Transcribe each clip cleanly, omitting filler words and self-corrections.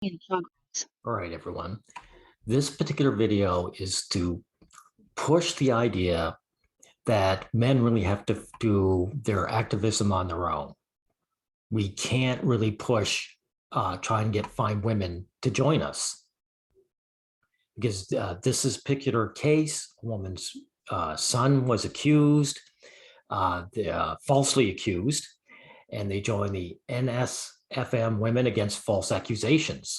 In progress. All right, everyone. This particular video is to push the idea that men really have to do their activism on their own. We can't really push, try and find women to join us. Because this is a particular case, a woman's son was accused, falsely accused, and they joined the NSFM Women Against False Accusations.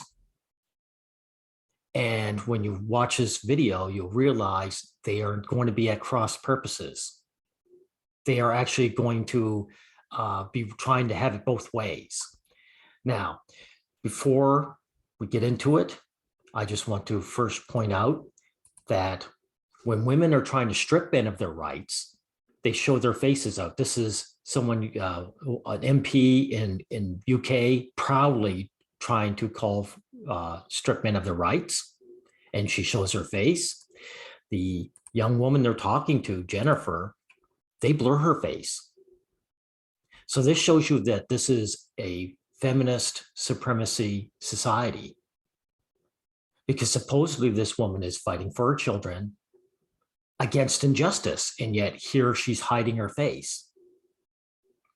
And when you watch this video, you'll realize they are going to be at cross purposes. They are actually going to be trying to have it both ways. Now, before we get into it, I just want to first point out that when women are trying to strip men of their rights, they show their faces out. This is someone, an MP in UK, proudly trying to call strip men of their rights, and she shows her face. The young woman they're talking to, Jennifer, they blur her face. So this shows you that this is a feminist supremacy society, because supposedly this woman is fighting for her children against injustice, and yet here she's hiding her face.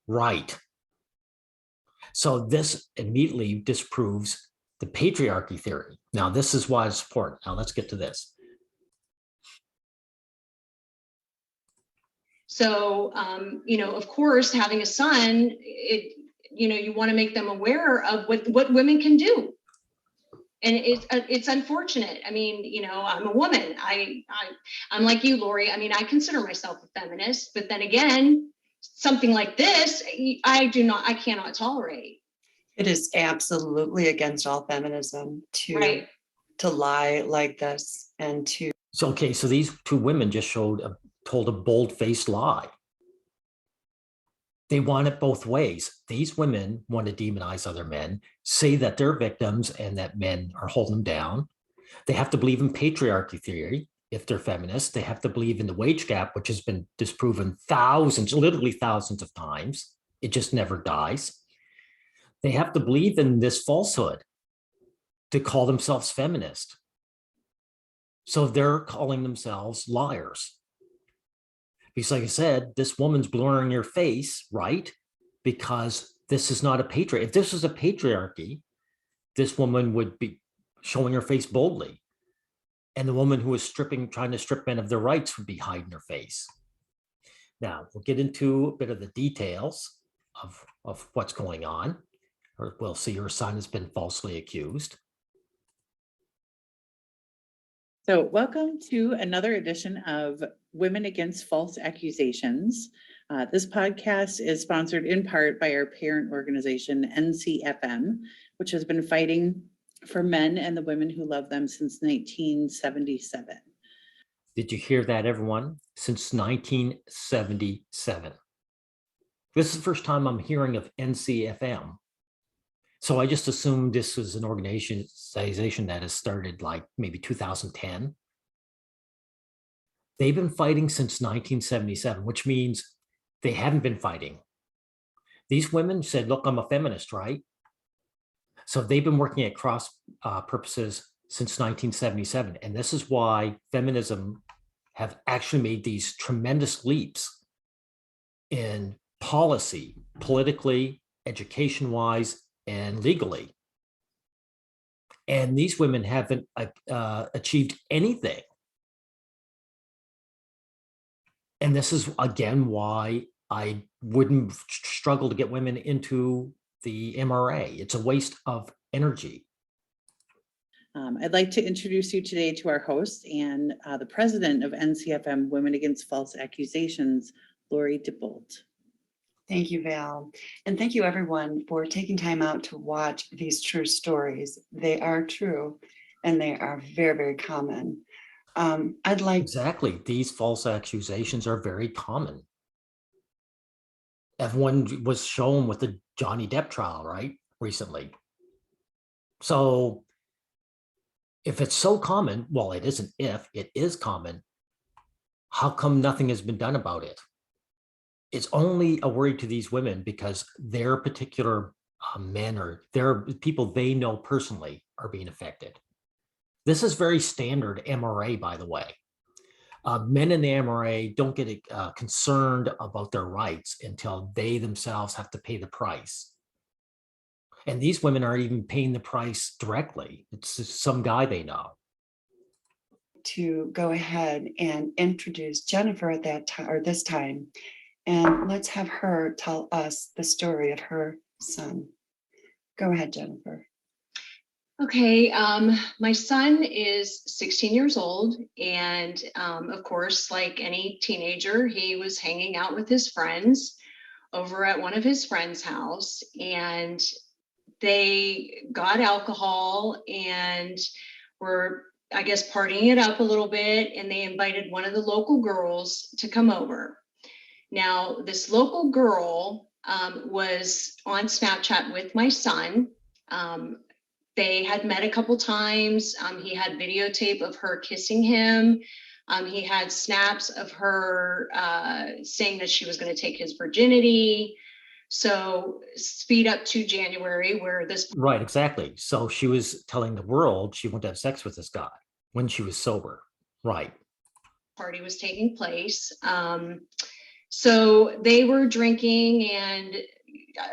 Right. So this immediately disproves the patriarchy theory. Now, this is why it's important. Now, let's get to this. So, of course, having a son, you want to make them aware of what women can do. And it's unfortunate. I mean, I'm a woman. I'm like you, Lori. I mean, I consider myself a feminist, but then again, something like this, I cannot tolerate. It is absolutely against all feminism to lie like this and to. So, okay, so these two women just told a bold-faced lie. They want it both ways. These women want to demonize other men, say that they're victims and that men are holding them down. They have to believe in patriarchy theory. If they're feminists, they have to believe in the wage gap, which has been disproven literally thousands of times. It just never dies. They have to believe in this falsehood to call themselves feminist. So they're calling themselves liars. Because like I said, this woman's blurring her face, right? Because this is not a patriarchy. If this was a patriarchy, this woman would be showing her face boldly. And the woman who is trying to strip men of their rights would be hiding her face. Now, we'll get into a bit of the details of what's going on. We'll see her son has been falsely accused. So welcome to another edition of Women Against False Accusations. This podcast is sponsored in part by our parent organization, NCFM, which has been fighting for men and the women who love them since 1977. Did you hear that, everyone? Since 1977. This is the first time I'm hearing of NCFM. So I just assumed this was an organization that has started like maybe 2010. They've been fighting since 1977, which means they haven't been fighting. These women said, look, I'm a feminist, right? So they've been working at cross purposes since 1977. And this is why feminism have actually made these tremendous leaps in policy, politically, education-wise, and legally. And these women haven't achieved anything. And this is, again, why I wouldn't struggle to get women into the MRA. It's a waste of energy. I'd like to introduce you today to our host and the president of NCFM Women Against False Accusations, Lori DeBolt. Thank you, Val. And thank you, everyone, for taking time out to watch these true stories. They are true, and they are very, very common. Exactly. These false accusations are very common. Everyone was shown with the Johnny Depp trial, right? Recently. So if it's so common, well, it isn't if, it is common, how come nothing has been done about it? It's only a worry to these women because their particular men or there are people they know personally are being affected. This is very standard MRA, by the way. Men in the MRA don't get concerned about their rights until they themselves have to pay the price. And these women aren't even paying the price directly. It's just some guy they know. To go ahead and introduce Jennifer at that time or this time. And let's have her tell us the story of her son. Go ahead, Jennifer. Okay, my son is 16 years old, and of course, like any teenager, he was hanging out with his friends over at one of his friends' house, and they got alcohol and were, I guess, partying it up a little bit, and they invited one of the local girls to come over. Now, this local girl was on Snapchat with my son. They had met a couple times. He had videotape of her kissing him. He had snaps of her saying that she was going to take his virginity. So speed up to January where this. Right, exactly. So she was telling the world she wanted to have sex with this guy when she was sober. Right. Party was taking place. So they were drinking, and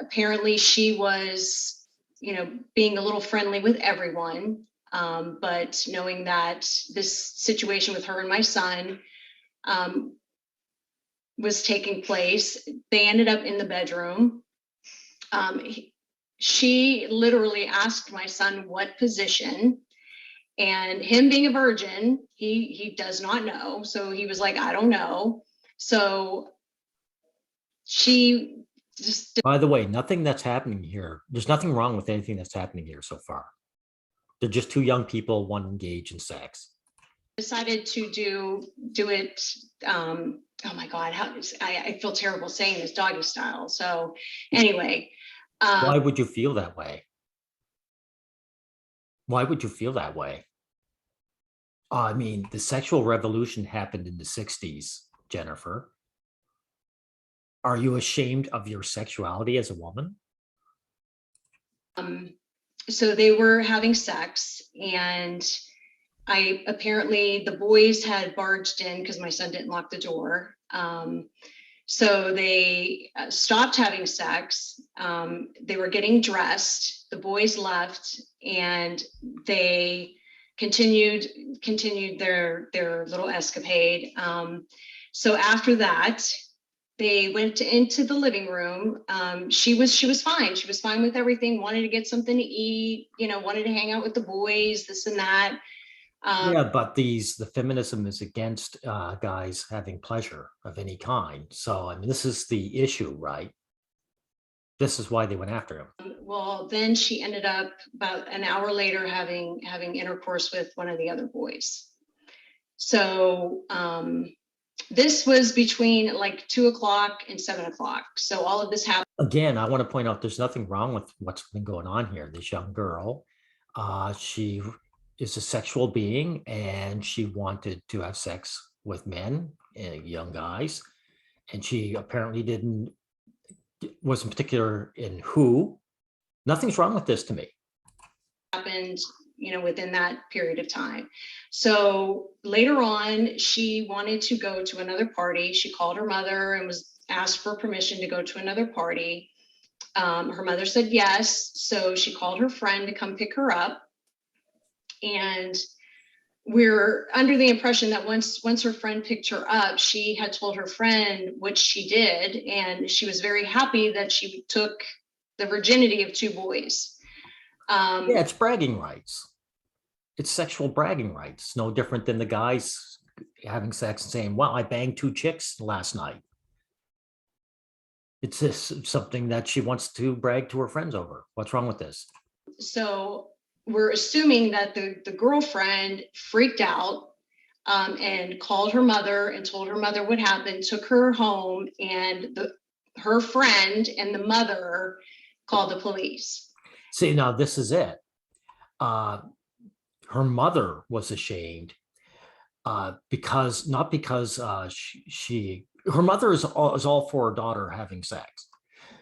apparently she was, being a little friendly with everyone. But knowing that this situation with her and my son was taking place, they ended up in the bedroom. She literally asked my son what position, and him being a virgin, he does not know. So he was like, I don't know. So she just. By the way, nothing that's happening here, there's nothing wrong with anything that's happening here so far. They're just two young people want to engage in sex. Decided to do it. Oh my God, I feel terrible saying this, doggy style. So anyway. Why would you feel that way? Why would you feel that way? I mean, the sexual revolution happened in the 60s, Jennifer. Are you ashamed of your sexuality as a woman? So they were having sex, and apparently the boys had barged in because my son didn't lock the door. So they stopped having sex. They were getting dressed. The boys left, and they continued their little escapade. So after that, they went into the living room. She was fine. She was fine with everything. Wanted to get something to eat. Wanted to hang out with the boys. This and that. Yeah, but the feminism is against guys having pleasure of any kind. So, I mean, this is the issue, right? This is why they went after him. Well, then she ended up about an hour later having intercourse with one of the other boys. So this was between like 2:00 and 7:00. So all of this happened. Again, I want to point out there's nothing wrong with what's been going on here. This young girl, she is a sexual being, and she wanted to have sex with men and young guys, and she apparently wasn't particular in who. Nothing's wrong with this to me. Happened, within that period of time. So later on, she wanted to go to another party. She called her mother and was asked for permission to go to another party. Her mother said yes. So she called her friend to come pick her up. And we're under the impression that once her friend picked her up, she had told her friend what she did. And she was very happy that she took the virginity of two boys. Yeah, it's bragging rights. It's sexual bragging rights. No different than the guys having sex and saying, well, I banged two chicks last night. It's just something that she wants to brag to her friends over. What's wrong with this? So we're assuming that the girlfriend freaked out and called her mother and told her mother what happened, took her home, and her friend and the mother called the police. See, now this is it. Her mother was ashamed because her mother is all for her daughter having sex.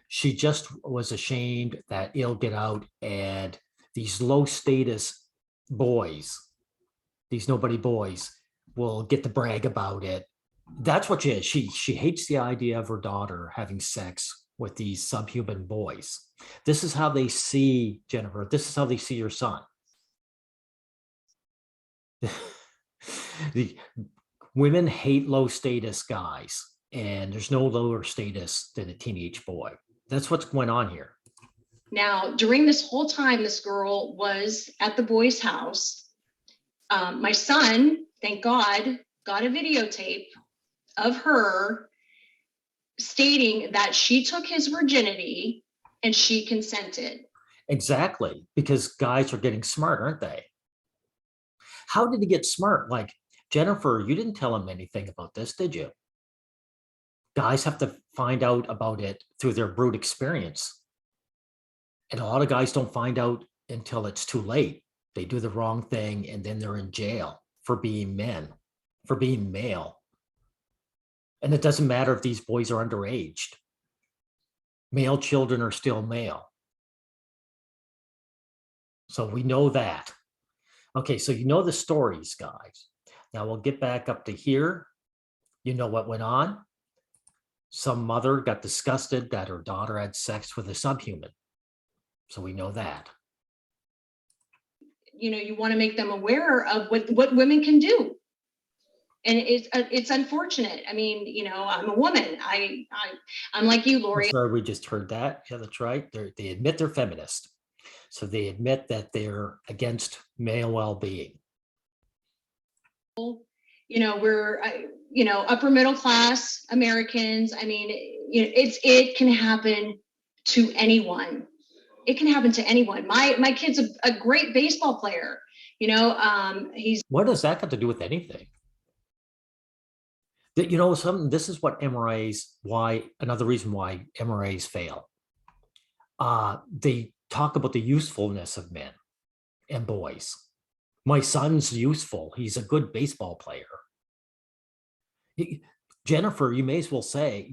She just was ashamed that it'll get out and these low status boys, these nobody boys, will get to brag about it. That's what she is. She hates the idea of her daughter having sex with these subhuman boys. This is how they see Jennifer. This is how they see your son. The women hate low status guys, and there's no lower status than a teenage boy. That's what's going on here. Now, during this whole time, this girl was at the boy's house. My son, thank God, got a videotape of her stating that she took his virginity and she consented. Exactly, because guys are getting smart, aren't they? How did he get smart? Like, Jennifer, you didn't tell him anything about this, did you? Guys have to find out about it through their brute experience. And a lot of guys don't find out until it's too late. They do the wrong thing and then they're in jail for being men, for being male. And it doesn't matter if these boys are underaged. Male children are still male. So we know that. Okay, so you know the stories, guys. Now we'll get back up to here. You know what went on? Some mother got disgusted that her daughter had sex with a subhuman. So we know that. You know, you want to make them aware of what women can do. And it's unfortunate. I mean, you know, I'm a woman. I'm like you, Lori. I'm sorry, we just heard that. Yeah, that's right. They admit they're feminist. So they admit that they're against male well-being. You know, we're, you know, upper middle class Americans. I mean, you know, it can happen to anyone. It can happen to anyone. My kid's a great baseball player. You know, he's. What does that got to do with anything? That, you know, this is what MRAs, another reason why MRAs fail. They talk about the usefulness of men and boys. My son's useful. He's a good baseball player. Jennifer, you may as well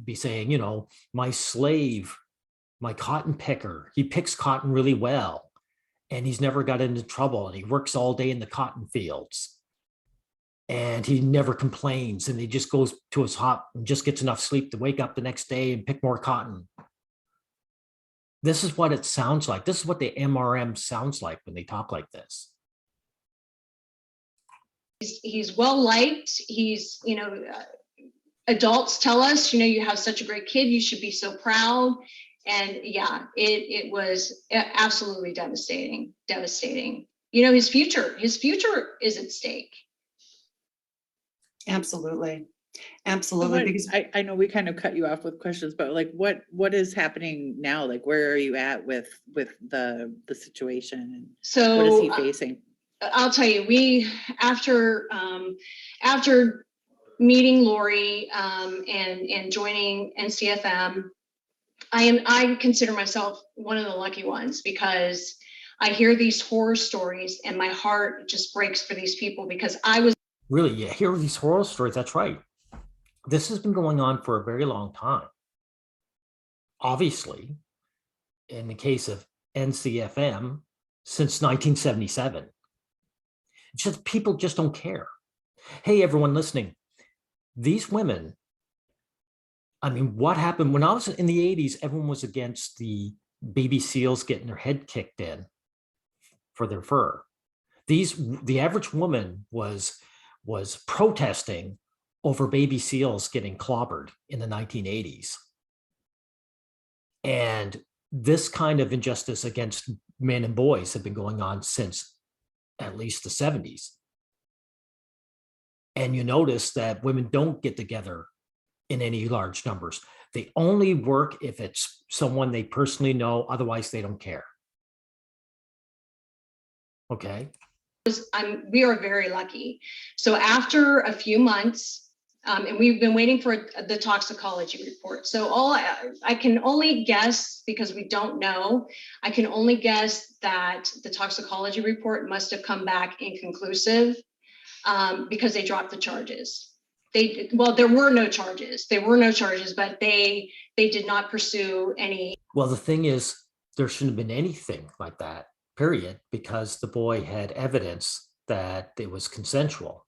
be saying, you know, my slave, my cotton picker, he picks cotton really well and he's never got into trouble and he works all day in the cotton fields and he never complains and he just goes to his hop and just gets enough sleep to wake up the next day and pick more cotton. This is what it sounds like. This is what the MRM sounds like when they talk like this. He's well liked. He's, you know, adults tell us, you know, you have such a great kid. You should be so proud. And yeah, it was absolutely devastating. You know, his future is at stake. Absolutely. So Absolutely. Because I know we kind of cut you off with questions, but like what is happening now? Like where are you at with the situation and So what is he facing? I'll tell you, after meeting Lori and joining NCFM, I consider myself one of the lucky ones because I hear these horror stories and my heart just breaks for these people because I was Really, you hear these horror stories. That's right. This has been going on for a very long time. Obviously, in the case of NCFM, since 1977. Just people just don't care. Hey, everyone listening, these women, I mean, what happened when I was in the 80s, everyone was against the baby seals getting their head kicked in for their fur. The average woman was protesting over baby seals getting clobbered in the 1980s. And this kind of injustice against men and boys have been going on since at least the 70s. And you notice that women don't get together in any large numbers. They only work if it's someone they personally know, otherwise they don't care. Okay. we are very lucky. So after a few months, and we've been waiting for the toxicology report. So I can only guess, because we don't know, I can only guess that the toxicology report must have come back inconclusive because they dropped the charges. Well, there were no charges. But they did not pursue any Well, the thing is, there shouldn't have been anything like that, period, because the boy had evidence that it was consensual.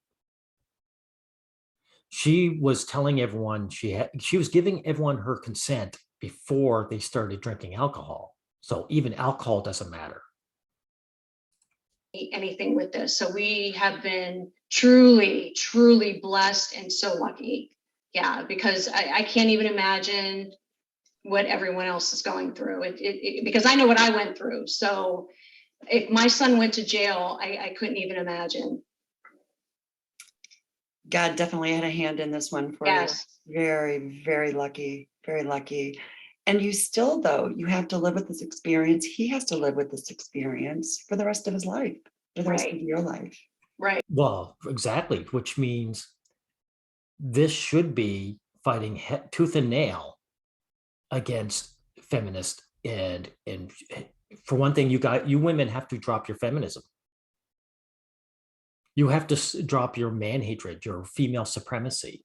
She was telling everyone she was giving everyone her consent before they started drinking alcohol. So even alcohol doesn't matter. Anything with this. So we have been truly, truly blessed and so lucky. Yeah, because I can't even imagine what everyone else is going through. Because I know what I went through. So if my son went to jail, I couldn't even imagine. God definitely had a hand in this one for Yes. you. Very, very lucky, very lucky. And you still, though, you have to live with this experience. He has to live with this experience for the rest of his life, for the rest of Right. your life. Right. Well, exactly, which means this should be fighting tooth and nail against feminists. And for one thing, you women have to drop your feminism. You have to drop your man hatred, your female supremacy,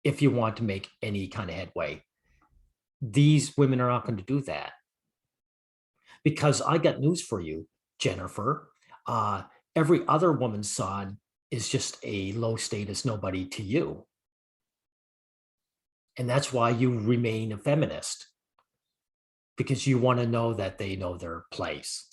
if you want to make any kind of headway. These women are not going to do that. Because I got news for you, Jennifer. Every other woman's son is just a low status nobody to you. And that's why you remain a feminist, because you want to know that they know their place.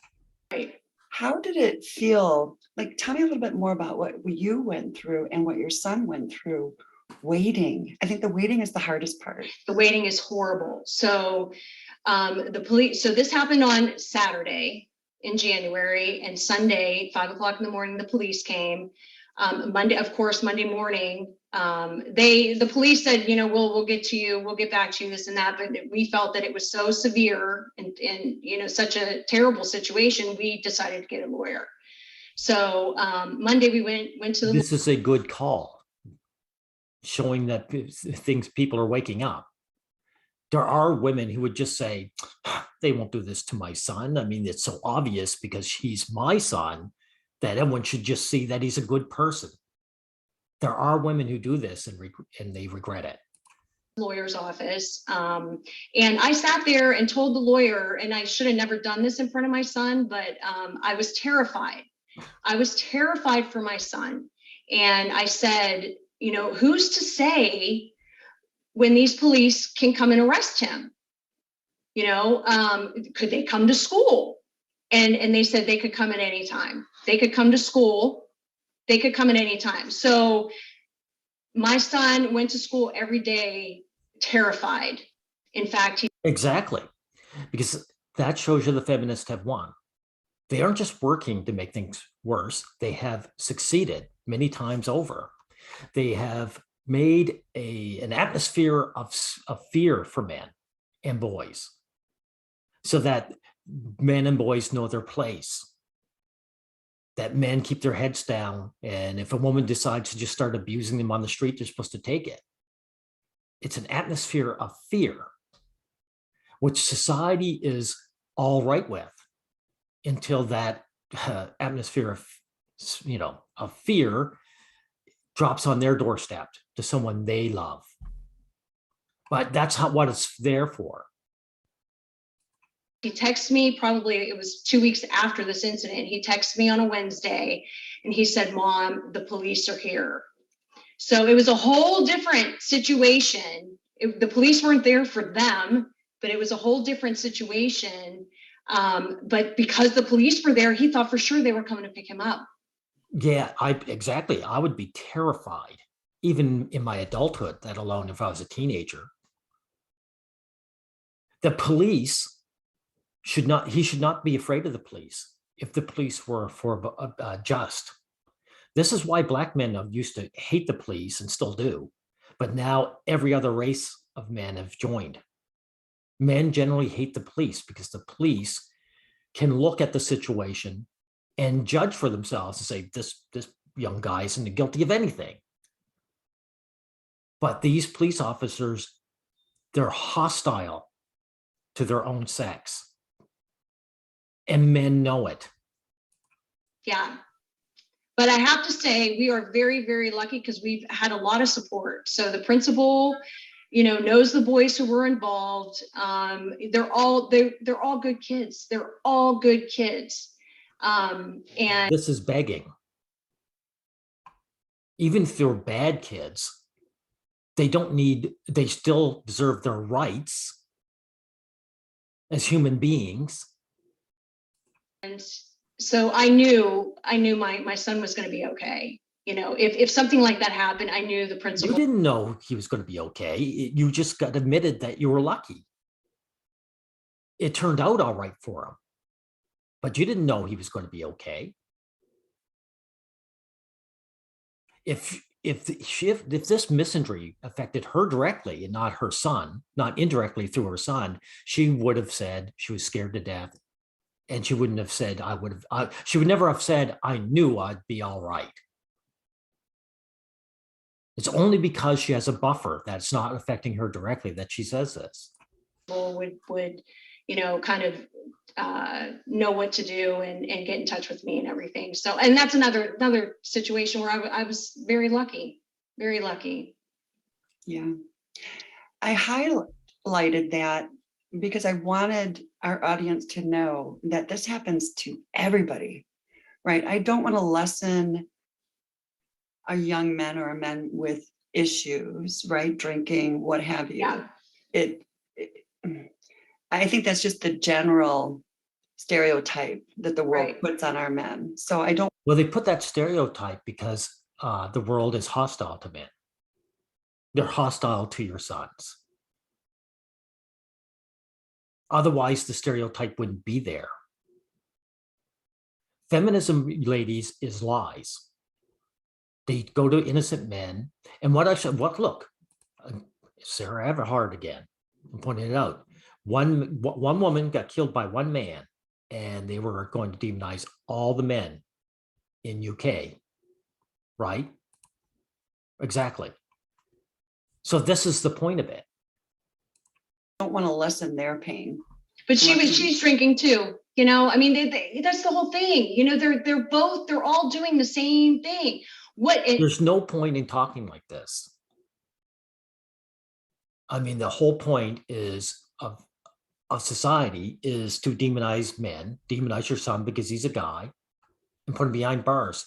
Right. How did it feel? Like, tell me a little bit more about what you went through and what your son went through waiting. I think the waiting is the hardest part. The waiting is horrible. So the police, so this happened on Saturday in January, and Sunday, 5 o'clock in the morning, the police came. Monday, of course, Monday morning, the police said, you know, we'll get to you, we'll get back to you, this and that. But we felt that it was so severe and you know, such a terrible situation, we decided to get a lawyer. So Monday we went to the. This is a good call, showing that people are waking up. There are women who would just say, they won't do this to my son. I mean, it's so obvious because he's my son that everyone should just see that he's a good person. There are women who do this and they regret it. Lawyer's office. And I sat there and told the lawyer, and I should have never done this in front of my son, but I was terrified. I was terrified for my son. And I said, you know, who's to say when these police can come and arrest him? You know, could they come to school? And they said they could come at any time. They could come to school. They could come at any time. So my son went to school every day, terrified. In fact, Exactly, because that shows you the feminists have won. They aren't just working to make things worse. They have succeeded many times over. They have made an atmosphere of fear for men and boys, so that men and boys know their place, that men keep their heads down. And if a woman decides to just start abusing them on the street, they're supposed to take it. It's an atmosphere of fear, which society is all right with until that atmosphere of, of fear drops on their doorstep to someone they love. But that's what it's there for. he texted me, probably it was 2 weeks after this incident. He texted me on a Wednesday and he said, Mom, the police are here. So it was a whole different situation. The police weren't there for them, but it was a whole different situation. But because the police were there, he thought for sure they were coming to pick him up. Yeah, exactly. I would be terrified, even in my adulthood, let alone if I was a teenager. The police he should not be afraid of the police if the police were just. This is why Black men used to hate the police and still do, but now every other race of men have joined. Men generally hate the police because the police can look at the situation and judge for themselves and say, this young guy isn't guilty of anything. But these police officers, they're hostile to their own sex. And men know it. Yeah. But I have to say, we are very, very lucky because we've had a lot of support. So the principal knows the boys who were involved. They're all good kids. They're all good kids. And This is begging. Even if they're bad kids, they still deserve their rights as human beings. so I knew my son was going to be okay. If something like that happened, I knew the You principal. didn't know he was going to be okay. You just got admitted that you were lucky. It turned out all right for him, but you didn't know he was going to be okay. If this misinjury affected her directly and not her son, not indirectly through her son, she would have said she was scared to death, and she wouldn't have said she would never have said, I knew I'd be all right. It's only because she has a buffer that's not affecting her directly that she says this. Would kind of know what to do and get in touch with me and everything. So, and that's another situation where I was very lucky. Yeah. I highlighted that because I wanted our audience to know that this happens to everybody, right? I don't want to lessen a young men or a men with issues, right? Drinking, what have you. Yeah. I think that's just the general stereotype that the world Right. puts on our men. So I don't. Well, they put that stereotype because the world is hostile to men. They're hostile to your sons. Otherwise, the stereotype wouldn't be there. Feminism, ladies, is lies. They go to innocent men. And look, Sarah Everhart again, I'm pointing it out. One woman got killed by one man, and they were going to demonize all the men in UK, right? Exactly. So this is the point of it. Don't want to lessen their pain. But she's drinking too. I mean, that's the whole thing. They're all doing the same thing. There's no point in talking like this. I mean, the whole point is of society is to demonize men, demonize your son because he's a guy, and put him behind bars.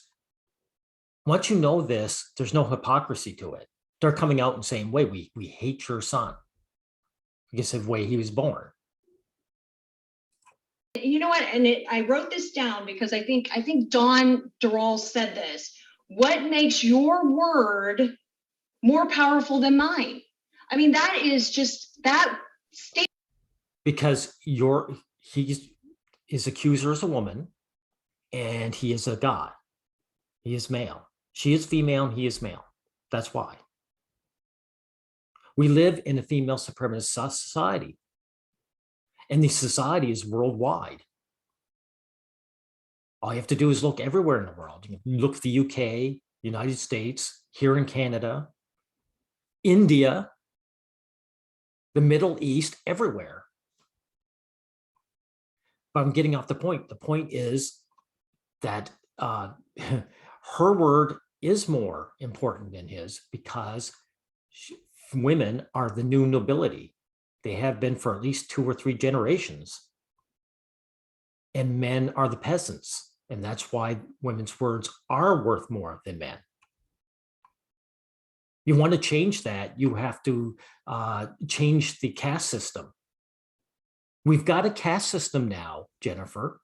Once you know this, there's no hypocrisy to it. They're coming out and saying, wait, we hate your son because of the way he was born. You know what? And I wrote this down because I think Dawn Durrell said this. What makes your word more powerful than mine? I mean, that is just that statement. Because his accuser is a woman, and he is a god. He is male. She is female, and he is male. That's why. We live in a female supremacist society, and the society is worldwide. All you have to do is look everywhere in the world. You can look at the UK, United States, here in Canada, India, the Middle East, everywhere. But I'm getting off the point. The point is that her word is more important than his because women are the new nobility. They have been for at least 2 or 3 generations. And men are the peasants. And that's why women's words are worth more than men. You want to change that, you have to change the caste system. We've got a caste system now, Jennifer,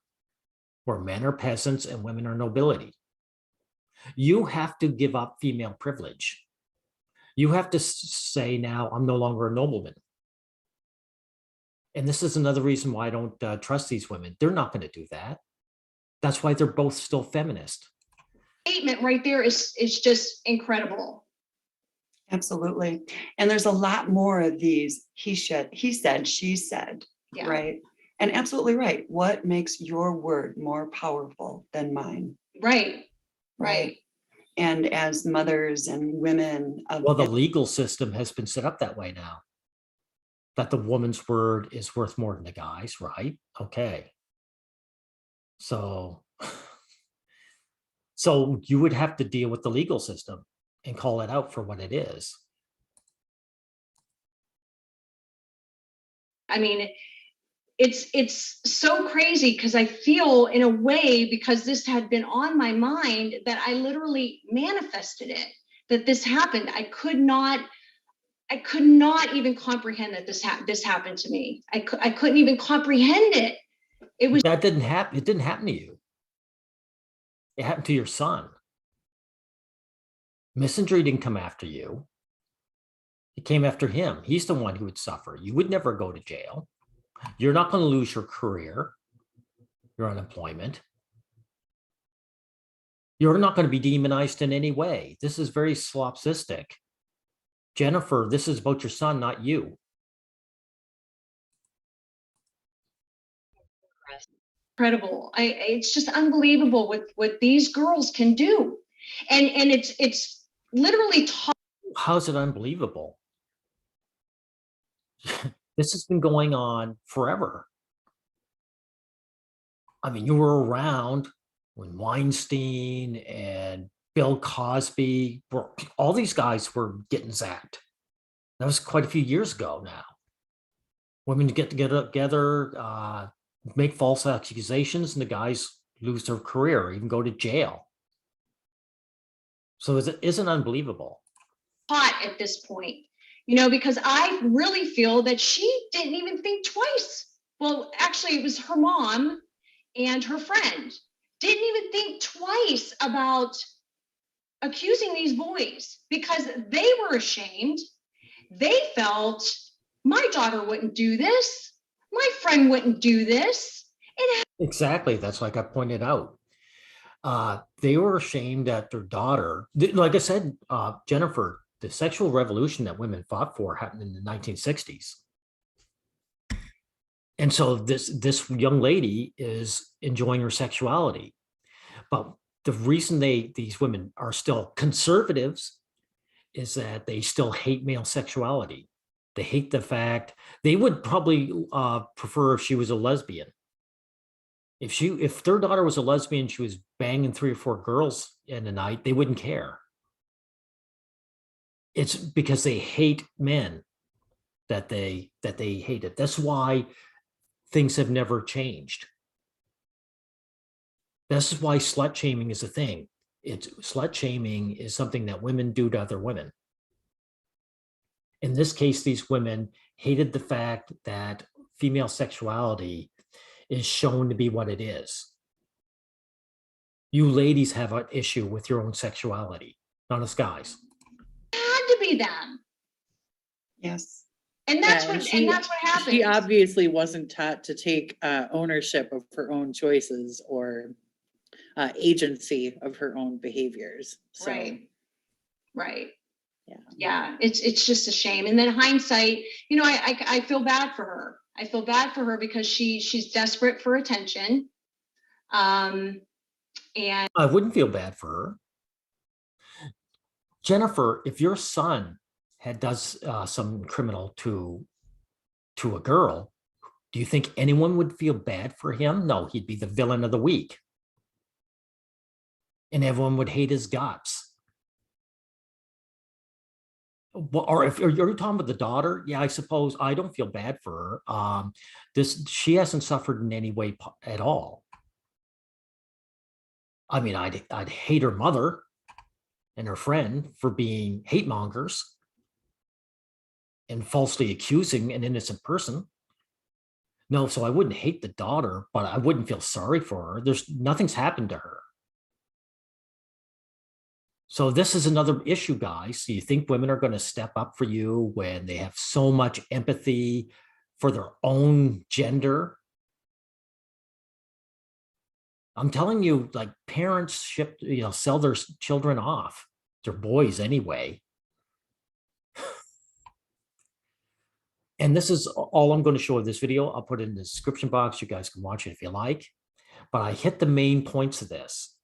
where men are peasants and women are nobility. You have to give up female privilege. You have to say now, I'm no longer a nobleman. And this is another reason why I don't trust these women. They're not going to do that. That's why they're both still feminist. Statement right there is just incredible. Absolutely. And there's a lot more of these he said, she said, Yeah. right? And absolutely right. What makes your word more powerful than mine? Right. And as mothers and women of well, the legal system has been set up that way now, that the woman's word is worth more than the guy's, right? Okay. So you would have to deal with the legal system and call it out for what it is. I mean, it's so crazy because I feel in a way, because this had been on my mind, that I literally manifested it, that this happened. I could not even comprehend that this happened to me. I couldn't even comprehend it. It was That didn't happen. It didn't happen to you. It happened to your son. Messenger didn't come after you. It came after him. He's the one who would suffer. You would never go to jail. You're not going to lose your career, your unemployment. You're not going to be demonized in any way. This is very slopsistic. Jennifer, this is about your son, not you. incredible. It's just unbelievable what these girls can do. And it's literally taught. How's it unbelievable? This has been going on forever. I mean, you were around when Weinstein and Bill Cosby were, all these guys were getting zapped. That was quite a few years ago now. Women get together, make false accusations, and the guys lose their career or even go to jail. So it isn't unbelievable. At this point, you know, because I really feel that she didn't even think twice. Well, actually, it was her mom and her friend didn't even think twice about accusing these boys because they were ashamed. They felt, my daughter wouldn't do this. My friend wouldn't do this. Exactly. That's like I pointed out. They were ashamed that their daughter, like I said, Jennifer, the sexual revolution that women fought for happened in the 1960s. And so this young lady is enjoying her sexuality. But the reason these women are still conservatives is that they still hate male sexuality. They hate the fact they would probably prefer if she was a lesbian. If their daughter was a lesbian, she was banging 3 or 4 girls in a night, they wouldn't care. It's because they hate men that they hate it. That's why things have never changed. This is why slut shaming is a thing. Slut shaming is something that women do to other women. In this case, these women hated the fact that female sexuality is shown to be what it is. You ladies have an issue with your own sexuality, not us guys. It had to be them. Yes. And that's Yeah, what that's what happened. She obviously wasn't taught to take ownership of her own choices or agency of her own behaviors. So, Right. Yeah. Yeah. It's just a shame. And then hindsight, you know, I feel bad for her. I feel bad for her because she's desperate for attention. And I wouldn't feel bad for her. Jennifer, if your son does some criminal to a girl, do you think anyone would feel bad for him? No, he'd be the villain of the week. And everyone would hate his guts. Or if you're talking about the daughter, yeah, I suppose I don't feel bad for her. She hasn't suffered in any way at all. I mean, I'd hate her mother and her friend for being hate mongers and falsely accusing an innocent person. No, so I wouldn't hate the daughter, but I wouldn't feel sorry for her. Nothing's happened to her. So this is another issue, guys. So you think women are going to step up for you when they have so much empathy for their own gender? I'm telling you, like, parents sell their children off, their boys anyway. And this is all I'm going to show in this video. I'll put it in the description box. You guys can watch it if you like. But I hit the main points of this.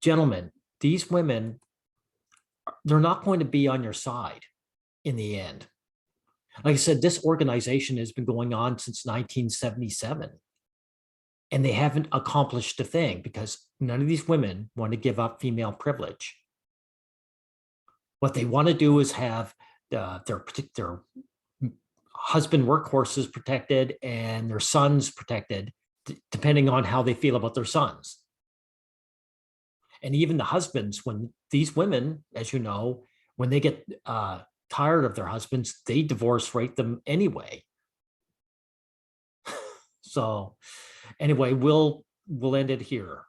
Gentlemen, these women, they're not going to be on your side in the end. Like I said, this organization has been going on since 1977. And they haven't accomplished a thing because none of these women want to give up female privilege. What they want to do is have their husband workhorse is protected and their son's protected, depending on how they feel about their sons. And even the husbands, when these women, as you know, when they get tired of their husbands, they divorce rate them anyway. So anyway, we'll end it here.